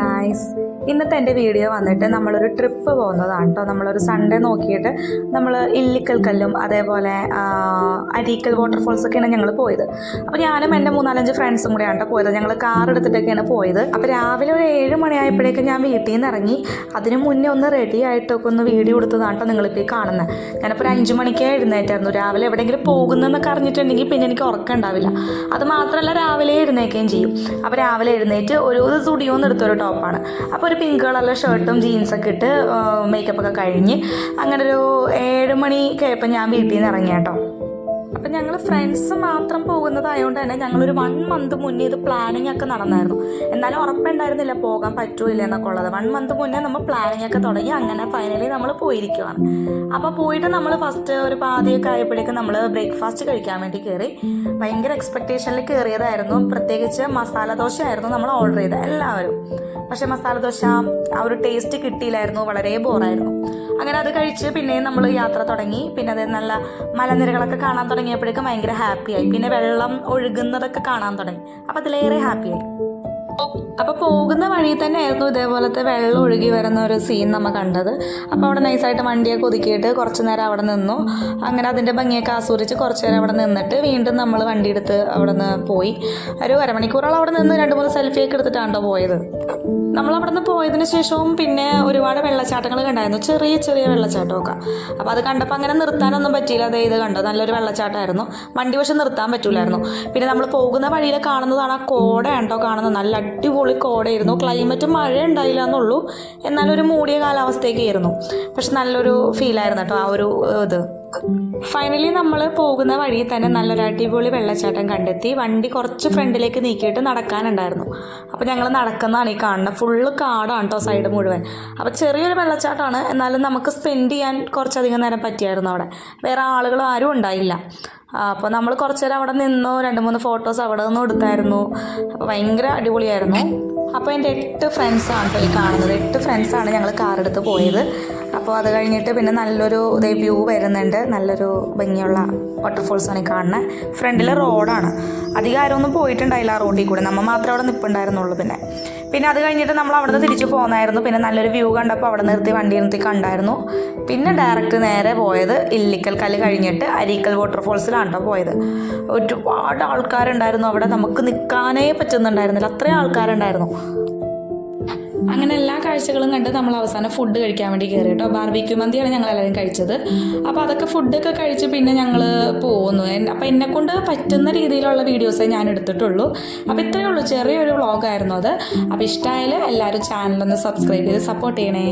Guys, ഇന്നത്തെ എൻ്റെ video വന്നിട്ട് നമ്മളൊരു ട്രിപ്പ് പോകുന്നതാണ് കേട്ടോ. നമ്മളൊരു സൺഡേ നോക്കിയിട്ട് നമ്മൾ ഇല്ലിക്കൽ കല്ലും അതേപോലെ അരീക്കൽ വാട്ടർഫോൾസൊക്കെയാണ് ഞങ്ങൾ പോയത്. അപ്പോൾ ഞാനും എൻ്റെ 3-4 ഫ്രണ്ട്സും കൂടെയാണ് കേട്ടോ പോയത്. ഞങ്ങൾ കാർ എടുത്തിട്ടൊക്കെയാണ് പോയത്. അപ്പോൾ രാവിലെ ഒരു 7 മണിയായപ്പോഴേക്കും ഞാൻ വീട്ടിൽ നിന്ന് ഇറങ്ങി. അതിന് മുന്നേ ഒന്ന് റെഡി ആയിട്ടൊക്കെ ഒന്ന് വീഡിയോ എടുത്തതാണ് കേട്ടോ നിങ്ങളിപ്പോൾ ഈ കാണുന്നത്. ഞാനിപ്പോൾ ഒരു 5 മണിക്കേ എഴുന്നേറ്റായിരുന്നു. രാവിലെ എവിടെയെങ്കിലും പോകുന്നതെന്നൊക്കെ അറിഞ്ഞിട്ടുണ്ടെങ്കിൽ പിന്നെ എനിക്ക് ഉറക്കം ഉണ്ടാവില്ല. അത് മാത്രമല്ല രാവിലെ എഴുന്നേൽക്കുകയും ചെയ്യും. അപ്പോൾ രാവിലെ എഴുന്നേറ്റ് ഒരു സ്റ്റുഡിയോന്ന് എടുത്തൊരു ടോപ്പാണ്. അപ്പോൾ ഒരു പിങ്ക് കളറിലെ ഷർട്ടും ജീൻസൊക്കെ ഇട്ട് മേക്കപ്പൊക്കെ കഴിഞ്ഞ് അങ്ങനെ ഒരു 7 മണിയൊക്കെ ആയപ്പോൾ ഞാൻ വീട്ടിൽ നിന്ന് ഇറങ്ങി കേട്ടോ. അപ്പം ഞങ്ങൾ ഫ്രണ്ട്സ് മാത്രം പോകുന്നതായതുകൊണ്ട് തന്നെ ഞങ്ങളൊരു 1 മന്ത് മുന്നേ ഇത് പ്ലാനിങ് ഒക്കെ നടന്നായിരുന്നു. എന്നാലും ഉറപ്പുണ്ടായിരുന്നില്ല പോകാൻ പറ്റുമോ ഇല്ല എന്നൊക്കെ ഉള്ളത്. 1 മന്ത് മുന്നേ നമ്മൾ പ്ലാനിങ് ഒക്കെ തുടങ്ങി. അങ്ങനെ ഫൈനലി നമ്മൾ പോയിരിക്കുവാണ്. അപ്പോൾ പോയിട്ട് നമ്മൾ ഫസ്റ്റ് ഒരു പാതിയൊക്കെ ആയപ്പോഴേക്കും നമ്മൾ ബ്രേക്ക്ഫാസ്റ്റ് കഴിക്കാൻ വേണ്ടി കയറി. ഭയങ്കര എക്സ്പെക്റ്റേഷനിൽ കയറിയതായിരുന്നു. പ്രത്യേകിച്ച് മസാല ദോശ ആയിരുന്നു നമ്മൾ ഓർഡർ ചെയ്തത് എല്ലാവരും. പക്ഷേ മസാല ദോശ ആ ഒരു ടേസ്റ്റ് കിട്ടിയില്ലായിരുന്നു. വളരെ ബോറായിരുന്നു. അങ്ങനെ അത് കഴിച്ച് പിന്നെയും നമ്മൾ യാത്ര തുടങ്ങി. പിന്നെ അത് നല്ല മലനിരകളൊക്കെ കാണാൻ തുടങ്ങിയപ്പോഴേക്കും ഭയങ്കര ഹാപ്പിയായി. പിന്നെ വെള്ളം ഒഴുകുന്നതൊക്കെ കാണാൻ തുടങ്ങി. അപ്പോൾ അതിലേറെ ഹാപ്പിയായി. അപ്പോൾ പോകുന്ന വഴി തന്നെ ആയിരുന്നു ഇതേപോലത്തെ വെള്ളം ഒഴുകി വരുന്ന ഒരു സീൻ നമ്മൾ കണ്ടത്. അപ്പോൾ അവിടെ നൈസായിട്ട് വണ്ടിയൊക്കെ ഒതുക്കിയിട്ട് കുറച്ച് നേരം അവിടെ നിന്നു. അങ്ങനെ അതിൻ്റെ ഭംഗിയൊക്കെ ആസ്വദിച്ച് കുറച്ച് നേരം അവിടെ നിന്നിട്ട് വീണ്ടും നമ്മൾ വണ്ടി എടുത്ത് അവിടെ നിന്ന് പോയി. ഒരു അരമണിക്കൂറോളം അവിടെ നിന്ന് 2-3 സെൽഫിയൊക്കെ എടുത്തിട്ടാണോ പോയത്. നമ്മളവിടെ നിന്ന് പോയതിന് ശേഷവും പിന്നെ ഒരുപാട് വെള്ളച്ചാട്ടങ്ങൾ കണ്ടായിരുന്നു. ചെറിയ ചെറിയ വെള്ളച്ചാട്ടമൊക്കെ. അപ്പോൾ അത് കണ്ടപ്പോൾ അങ്ങനെ നിർത്താനൊന്നും പറ്റിയില്ല. അതേ ഇത് കണ്ടോ, നല്ലൊരു വെള്ളച്ചാട്ടമായിരുന്നു. വണ്ടി പക്ഷെ നിർത്താൻ പറ്റില്ലായിരുന്നു. പിന്നെ നമ്മൾ പോകുന്ന വഴിയിൽ കാണുന്നതാണ് ആ കോടയാണ് കേട്ടോ കാണുന്നത്. നല്ല അടിപൊളി കോടയായിരുന്നു. ക്ലൈമറ്റ് മഴ ഉണ്ടായില്ല എന്നുള്ളൂ. എന്നാലും ഒരു മൂടിയ കാലാവസ്ഥയൊക്കെ ആയിരുന്നു. പക്ഷെ നല്ലൊരു ഫീലായിരുന്നു കേട്ടോ ആ ഒരു ഇത്. ഫൈനലി നമ്മൾ പോകുന്ന വഴിയിൽ തന്നെ നല്ലൊരു അടിപൊളി വെള്ളച്ചാട്ടം കണ്ടെത്തി. വണ്ടി കുറച്ച് ഫ്രണ്ടിലേക്ക് നീക്കിയിട്ട് നടക്കാനുണ്ടായിരുന്നു. അപ്പോൾ ഞങ്ങൾ നടക്കുന്നതാണ് ഈ കാണുന്നത്. ഫുള്ള് കാടാണ് കേട്ടോ സൈഡ് മുഴുവൻ. അപ്പോൾ ചെറിയൊരു വെള്ളച്ചാട്ടമാണ്. എന്നാലും നമുക്ക് സ്പെൻഡ് ചെയ്യാൻ കുറച്ചധികം നേരം പറ്റിയായിരുന്നു അവിടെ. വേറെ ആളുകൾ ആരും ഉണ്ടായില്ല. അപ്പോൾ നമ്മൾ കുറച്ച് നേരം അവിടെ നിന്നു. 2-3 ഫോട്ടോസ് അവിടെ നിന്നും എടുത്തായിരുന്നു. അപ്പോൾ ഭയങ്കര അടിപൊളിയായിരുന്നു. അപ്പോൾ എൻ്റെ 8 ഫ്രണ്ട്സാണ് കേട്ടോ ഈ കാണുന്നത്. 8 ഫ്രണ്ട്സാണ് ഞങ്ങൾ കാറെടുത്ത് പോയത്. അപ്പോൾ അത് കഴിഞ്ഞിട്ട് പിന്നെ നല്ലൊരു വ്യൂ വരുന്നുണ്ട്. നല്ലൊരു ഭംഗിയുള്ള വാട്ടർഫോൾസാണ് ഈ കാണുന്നത്. ഫ്രണ്ടിൽ റോഡാണ്. അധികം ആരും ഒന്നും പോയിട്ടുണ്ടായില്ല ആ റോഡിൽ കൂടെ. നമ്മൾ മാത്രമേ അവിടെ നിൽപ്പുണ്ടായിരുന്നുള്ളൂ. പിന്നെ അത് കഴിഞ്ഞിട്ട് നമ്മൾ അവിടെ നിന്ന് തിരിച്ച് പോകുന്നായിരുന്നു. പിന്നെ നല്ലൊരു വ്യൂ കണ്ടപ്പോൾ അവിടെ നിർത്തി വണ്ടി നിർത്തി കണ്ടായിരുന്നു. പിന്നെ ഡയറക്റ്റ് നേരെ പോയത് ഇല്ലിക്കൽ കല്ല് കഴിഞ്ഞിട്ട് അരീക്കൽ വാട്ടർഫോൾസിലാണ് കേട്ടോ പോയത്. ഒരുപാട് ആൾക്കാരുണ്ടായിരുന്നു അവിടെ. നമുക്ക് നിൽക്കാനേ പറ്റുന്നുണ്ടായിരുന്നില്ല, അത്രയും ആൾക്കാരുണ്ടായിരുന്നു. അങ്ങനെ എല്ലാ കാഴ്ചകളും കണ്ട് നമ്മൾ അവസാനം ഫുഡ് കഴിക്കാൻ വേണ്ടി കയറി കേട്ടോ. ബാർബിക്യൂ മന്തിയാണ് ഞങ്ങൾ എല്ലാവരും കഴിച്ചത്. അപ്പോൾ അതൊക്കെ ഫുഡൊക്കെ കഴിച്ച് പിന്നെ ഞങ്ങൾ പോകുന്നു. അപ്പോൾ എന്നെക്കൊണ്ട് പറ്റുന്ന രീതിയിലുള്ള വീഡിയോസേ ഞാൻ എടുത്തിട്ടുള്ളൂ. അപ്പോൾ ഇത്രയേ ഉള്ളൂ, ചെറിയൊരു വ്ളോഗായിരുന്നു അത്. അപ്പോൾ ഇഷ്ടമായാൽ എല്ലാവരും ചാനലൊന്ന് സബ്സ്ക്രൈബ് ചെയ്ത് സപ്പോർട്ട് ചെയ്യണേ.